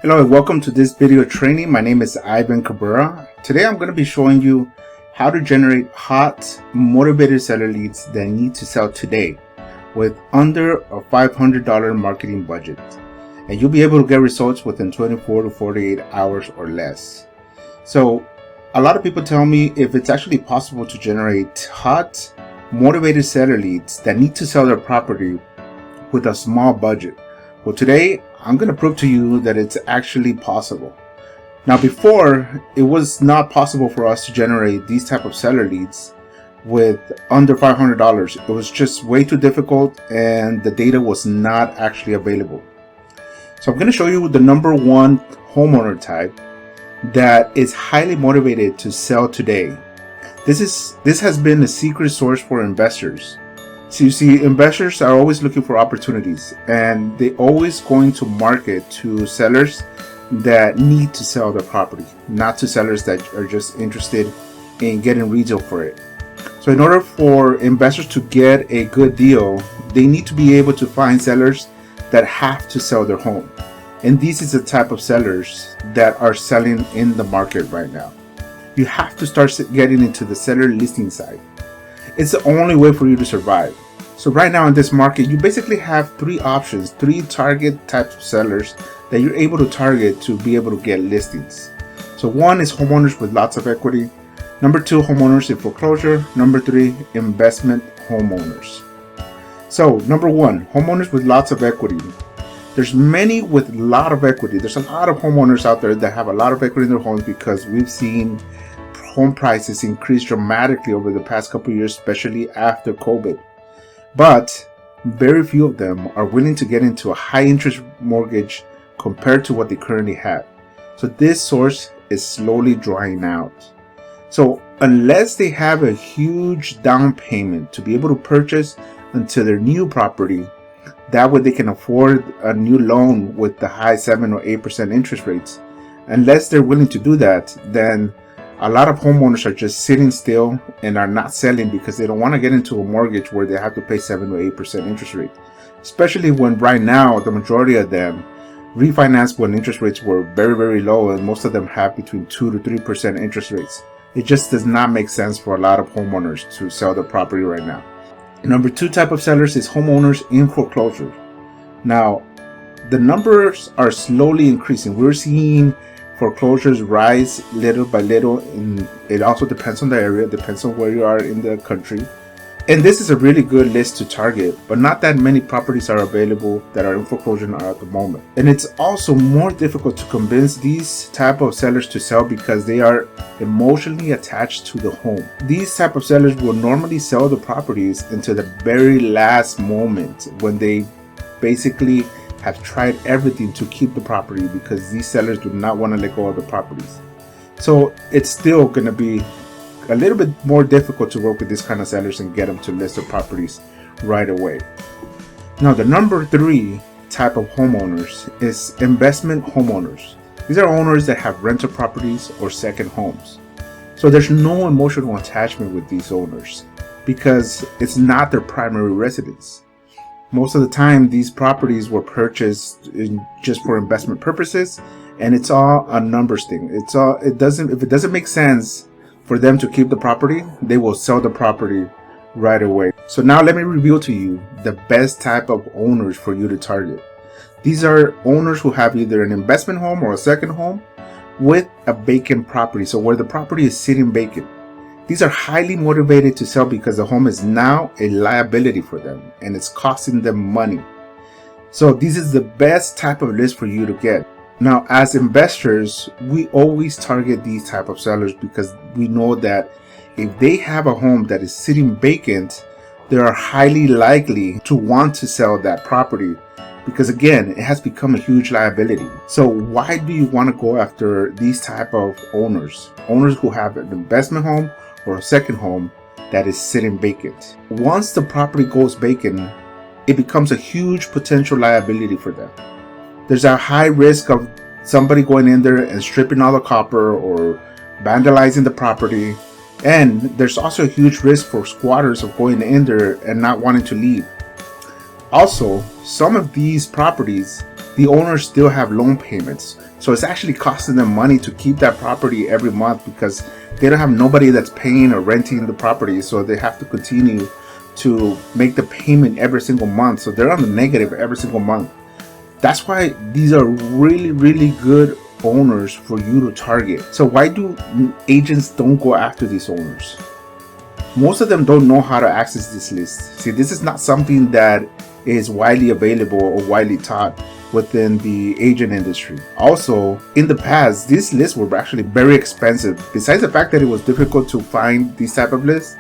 Hello and welcome to this video training. My name is Ivan Cabrera. Today I'm going to be showing you how to generate hot, motivated seller leads that need to sell today with under a $500 marketing budget. And you'll be able to get results within 24 to 48 hours or less. So a lot of people tell me if it's actually possible to generate hot, motivated seller leads that need to sell their property with a small budget. Well, today I'm going to prove to you that it's actually possible. Now, before, it was not possible for us to generate these type of seller leads with under $500. It was just way too difficult and the data was not actually available. So I'm going to show you the number one homeowner type that is highly motivated to sell today. This has been a secret source for investors. So you see, investors are always looking for opportunities and they're always going to market to sellers that need to sell their property, not to sellers that are just interested in getting retail for it. So in order for investors to get a good deal, they need to be able to find sellers that have to sell their home. And this is the type of sellers that are selling in the market right now. You have to start getting into the seller listing side. It's the only way for you to survive. So right now in this market, you basically have three options, three target types of sellers that you're able to target to be able to get listings. So one is homeowners with lots of equity. Number two, homeowners in foreclosure. Number three, investment homeowners. So number one, homeowners with lots of equity. There's many with a lot of equity. There's a lot of homeowners out there that have a lot of equity in their homes because we've seen home prices increase dramatically over the past couple of years, especially after COVID. But very few of them are willing to get into a high interest mortgage compared to what they currently have. So this source is slowly drying out. So unless they have a huge down payment to be able to purchase into their new property, that way they can afford a new loan with the high 7 or 8% interest rates. Unless they're willing to do that, then a lot of homeowners are just sitting still and are not selling because they don't want to get into a mortgage where they have to pay 7 or 8% interest rate. Especially when right now, the majority of them refinanced when interest rates were very, very low, and most of them have between 2 to 3% interest rates. It just does not make sense for a lot of homeowners to sell their property right now. Number two type of sellers is homeowners in foreclosure. Now, the numbers are slowly increasing. We're seeing foreclosures rise little by little, and it also depends on the area, depends on where you are in the country. And this is a really good list to target, but not that many properties are available that are in foreclosure at the moment. And it's also more difficult to convince these type of sellers to sell because they are emotionally attached to the home. These type of sellers will normally sell the properties until the very last moment when they basically have tried everything to keep the property because these sellers do not want to let go of the properties. So it's still going to be a little bit more difficult to work with these kind of sellers and get them to list their properties right away. Now, the number three type of homeowners is investment homeowners. These are owners that have rental properties or second homes. So there's no emotional attachment with these owners because it's not their primary residence. Most of the time, these properties were purchased just for investment purposes, and it's all a numbers thing. If it doesn't make sense for them to keep the property, they will sell the property right away. So now let me reveal to you the best type of owners for you to target. These are owners who have either an investment home or a second home with a vacant property. So where the property is sitting vacant. These are highly motivated to sell because the home is now a liability for them and it's costing them money. So this is the best type of list for you to get. Now, as investors, we always target these type of sellers because we know that if they have a home that is sitting vacant, they are highly likely to want to sell that property because, again, it has become a huge liability. So why do you want to go after these type of owners? Owners who have an investment home or a second home that is sitting vacant. Once the property goes vacant, it becomes a huge potential liability for them. There's a high risk of somebody going in there and stripping all the copper or vandalizing the property. And there's also a huge risk for squatters of going in there and not wanting to leave. Also, some of these properties, the owners still have loan payments. So it's actually costing them money to keep that property every month because they don't have nobody that's paying or renting the property. So they have to continue to make the payment every single month. So they're on the negative every single month. That's why these are really, really good owners for you to target. So why do agents don't go after these owners? Most of them don't know how to access this list. See, this is not something that is widely available or widely taught within the agent industry. Also, in the past, these lists were actually very expensive. Besides the fact that it was difficult to find these type of lists,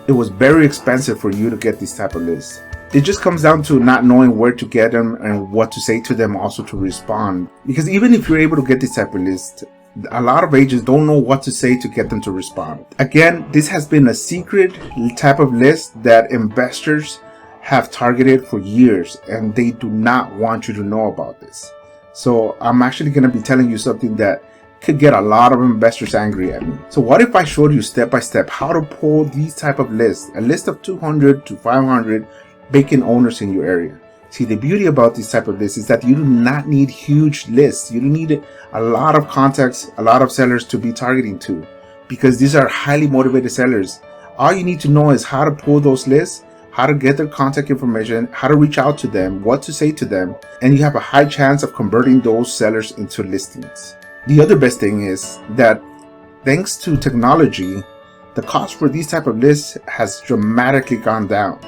it was very expensive for you to get these type of lists. It just comes down to not knowing where to get them and what to say to them also to respond. Because even if you're able to get this type of list, a lot of agents don't know what to say to get them to respond. Again, this has been a secret type of list that investors have targeted for years, and they do not want you to know about this. So I'm actually going to be telling you something that could get a lot of investors angry at me. So what if I showed you step by step how to pull these type of lists, a list of 200 to 500 vacant owners in your area? See, the beauty about this type of list is that you do not need huge lists. You don't need a lot of contacts, a lot of sellers to be targeting to, because these are highly motivated sellers. All you need to know is how to pull those lists, how to get their contact information, how to reach out to them, what to say to them, and you have a high chance of converting those sellers into listings. The other best thing is that thanks to technology, the cost for these type of lists has dramatically gone down.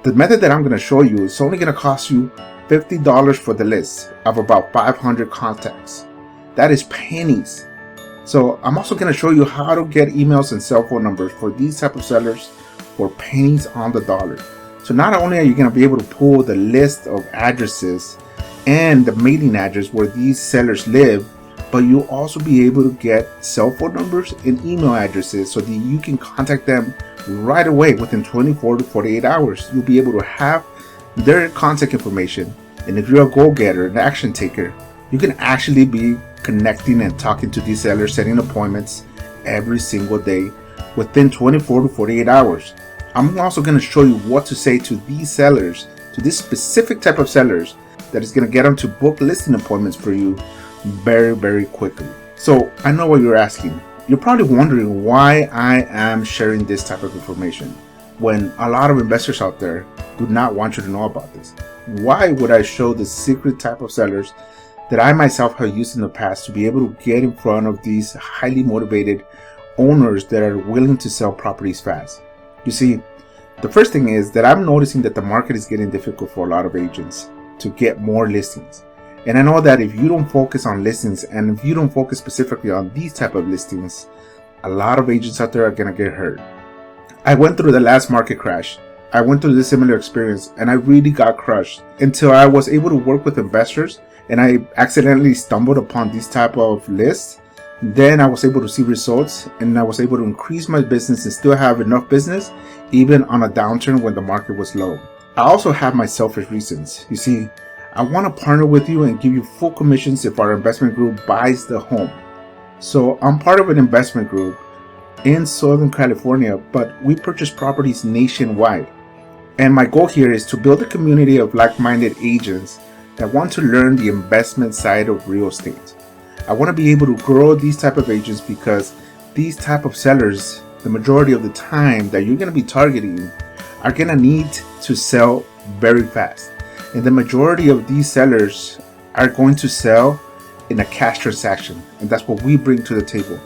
The method that I'm going to show you is only going to cost you $50 for the list of about 500 contacts. That is pennies. So I'm also going to show you how to get emails and cell phone numbers for these type of sellers for pennies on the dollar. So not only are you going to be able to pull the list of addresses and the mailing address where these sellers live, but you'll also be able to get cell phone numbers and email addresses so that you can contact them right away within 24 to 48 hours. You'll be able to have their contact information. And if you're a go-getter, an action taker, you can actually be connecting and talking to these sellers, setting appointments every single day within 24 to 48 hours. I'm also going to show you what to say to these sellers, to this specific type of sellers that is going to get them to book listing appointments for you very, very quickly. So I know what you're asking. You're probably wondering why I am sharing this type of information when a lot of investors out there do not want you to know about this. Why would I show the secret type of sellers that I myself have used in the past to be able to get in front of these highly motivated owners that are willing to sell properties fast? You see, the first thing is that I'm noticing that the market is getting difficult for a lot of agents to get more listings. And I know that if you don't focus on listings and if you don't focus specifically on these type of listings, a lot of agents out there are going to get hurt. I went through the last market crash. I went through this similar experience and I really got crushed until I was able to work with investors and I accidentally stumbled upon these type of lists. Then I was able to see results and I was able to increase my business and still have enough business even on a downturn when the market was low. I also have my selfish reasons. You see, I want to partner with you and give you full commissions if our investment group buys the home. So I'm part of an investment group in Southern California, but we purchase properties nationwide. And my goal here is to build a community of like-minded agents that want to learn the investment side of real estate. I want to be able to grow these type of agents because these type of sellers, the majority of the time that you're going to be targeting, are going to need to sell very fast. And the majority of these sellers are going to sell in a cash transaction. And that's what we bring to the table.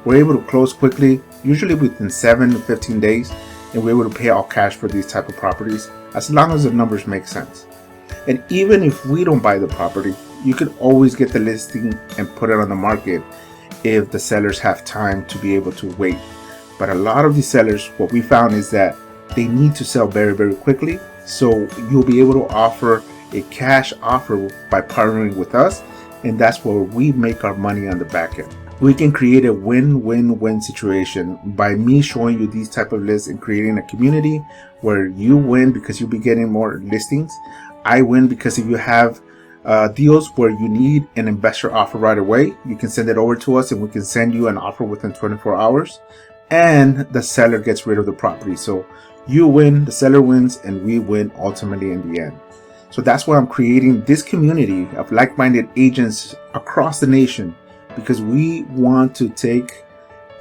We're able to close quickly, usually within 7 to 15 days. And we're able to pay all cash for these type of properties as long as the numbers make sense. And even if we don't buy the property, you could always get the listing and put it on the market if the sellers have time to be able to wait. But a lot of these sellers, what we found is that they need to sell very, very quickly. So you'll be able to offer a cash offer by partnering with us. And that's where we make our money on the back end. We can create a win-win-win situation by me showing you these type of lists and creating a community where you win because you'll be getting more listings. I win because if you have deals where you need an investor offer right away, you can send it over to us and we can send you an offer within 24 hours. And the seller gets rid of the property. So you win, the seller wins, and we win ultimately in the end. So that's why I'm creating this community of like-minded agents across the nation, because we want to take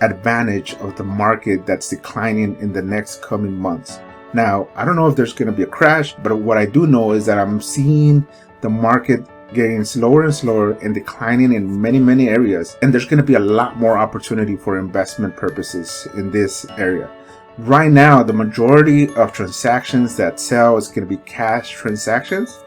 advantage of the market that's declining in the next coming months. Now, I don't know if there's going to be a crash, but what I do know is that I'm seeing the market getting slower and slower and declining in many areas. And there's going to be a lot more opportunity for investment purposes in this area. Right now, the majority of transactions that sell is going to be cash transactions,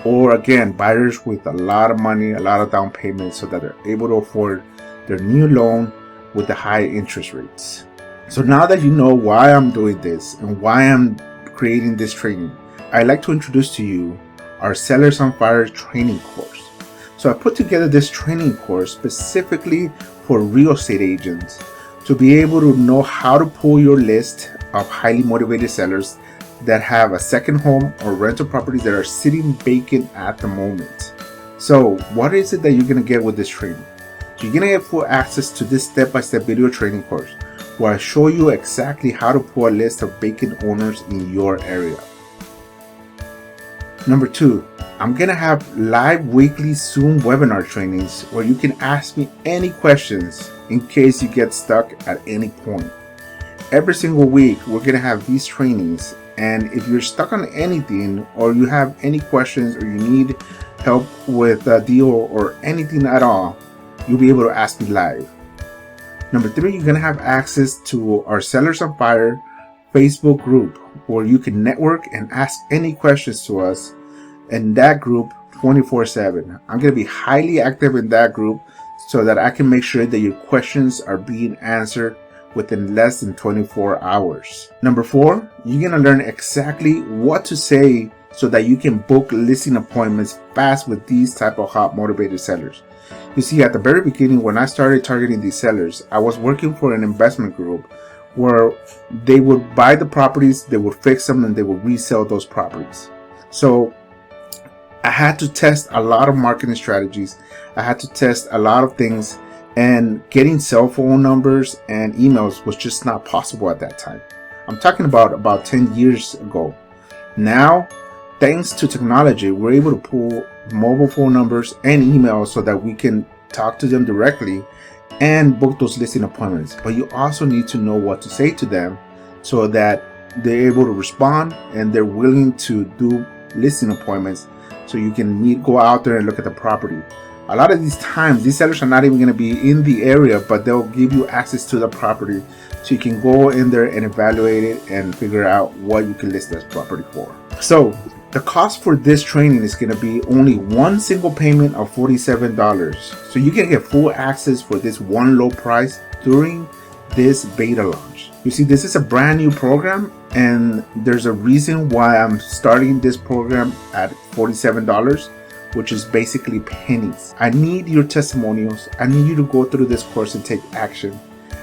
or again, buyers with a lot of money, a lot of down payment, so that they're able to afford their new loan with the high interest rates. So now that you know why I'm doing this and why I'm creating this training, I'd like to introduce to you our Sellers on Fire training course. So I put together this training course specifically for real estate agents to be able to know how to pull your list of highly motivated sellers that have a second home or rental properties that are sitting vacant at the moment. So what is it that you're going to get with this training? You're going to get full access to this step-by-step video training course where I show you exactly how to pull a list of vacant owners in your area. Number 2, I'm going to have live weekly Zoom webinar trainings where you can ask me any questions in case you get stuck at any point. Every single week, we're going to have these trainings, and if you're stuck on anything or you have any questions or you need help with a deal or anything at all, you'll be able to ask me live. Number 3, you're going to have access to our Sellers on Fire Facebook group where you can network and ask any questions to us in that group 24/7. I'm going to be highly active in that group so that I can make sure that your questions are being answered within less than 24 hours. Number 4, you're going to learn exactly what to say so that you can book listing appointments fast with these type of hot motivated sellers. You see, at the very beginning, when I started targeting these sellers, I was working for an investment group where they would buy the properties, they would fix them, and they would resell those properties. So I had to test a lot of marketing strategies. I had to test a lot of things, and getting cell phone numbers and emails was just not possible at that time. I'm talking about 10 years ago. Now, thanks to technology, we're able to pull mobile phone numbers and emails so that we can talk to them directly and book those listing appointments. But you also need to know what to say to them so that they're able to respond and they're willing to do listing appointments so you can go out there and look at the property. A lot of these times, these sellers are not even going to be in the area, but they'll give you access to the property so you can go in there and evaluate it and figure out what you can list this property for. So the cost for this training is going to be only one single payment of $47. So you can get full access for this one low price during this beta launch. You see, this is a brand new program, and there's a reason why I'm starting this program at $47, which is basically pennies. I need your testimonials. I need you to go through this course and take action.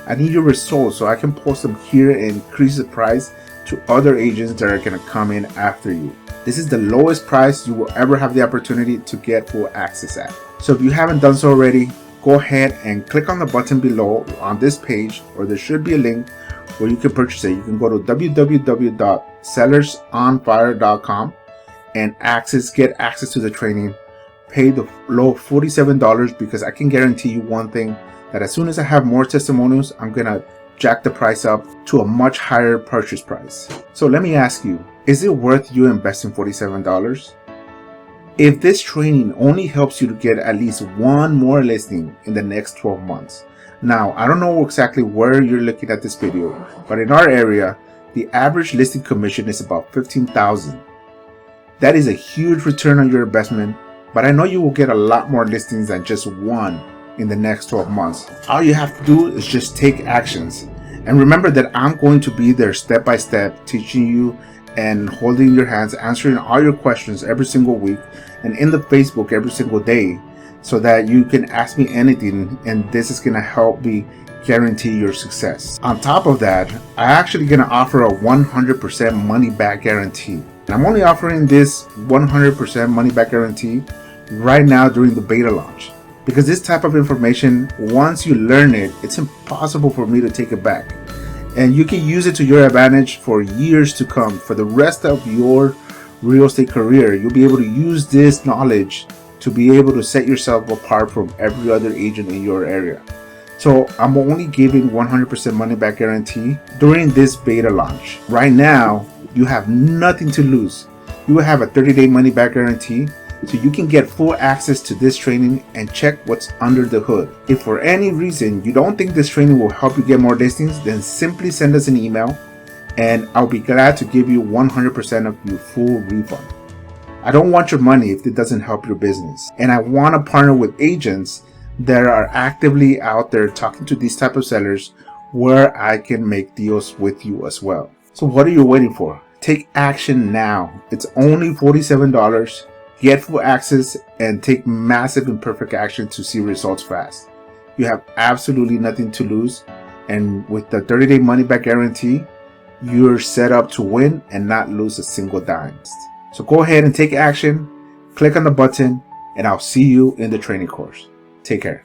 I need your results so I can post them here and increase the price to other agents that are going to come in after you. This is the lowest price you will ever have the opportunity to get full access at. So if you haven't done so already, go ahead and click on the button below on this page, or there should be a link where you can purchase it. You can go to www.sellersonfire.com and get access to the training. Pay the low $47 because I can guarantee you one thing, that as soon as I have more testimonials, I'm going to jack the price up to a much higher purchase price. So let me ask you, is it worth you investing $47? If this training only helps you to get at least one more listing in the next 12 months. Now, I don't know exactly where you're looking at this video, but in our area, the average listing commission is about $15,000. That is a huge return on your investment, but I know you will get a lot more listings than just one in the next 12 months. All you have to do is just take actions. And remember that I'm going to be there step by step, teaching you and holding your hands, answering all your questions every single week, and in the Facebook every single day, so that you can ask me anything, and this is going to help me guarantee your success. On top of that, I'm actually going to offer a 100% money back guarantee. And I'm only offering this 100% money back guarantee right now during the beta launch, because this type of information, once you learn it, it's impossible for me to take it back. And you can use it to your advantage for years to come, for the rest of your real estate career, you'll be able to use this knowledge to be able to set yourself apart from every other agent in your area. So I'm only giving 100% money back guarantee during this beta launch. Right now, you have nothing to lose. You will have a 30-day money back guarantee, so you can get full access to this training and check what's under the hood. If for any reason you don't think this training will help you get more listings, then simply send us an email and I'll be glad to give you 100% of your full refund. I don't want your money if it doesn't help your business. And I want to partner with agents that are actively out there talking to these type of sellers where I can make deals with you as well. So what are you waiting for? Take action now. It's only $47. Get full access and take massive and perfect action to see results fast. You have absolutely nothing to lose. And with the 30-day money back guarantee, you're set up to win and not lose a single dime. So go ahead and take action, click on the button, and I'll see you in the training course. Take care.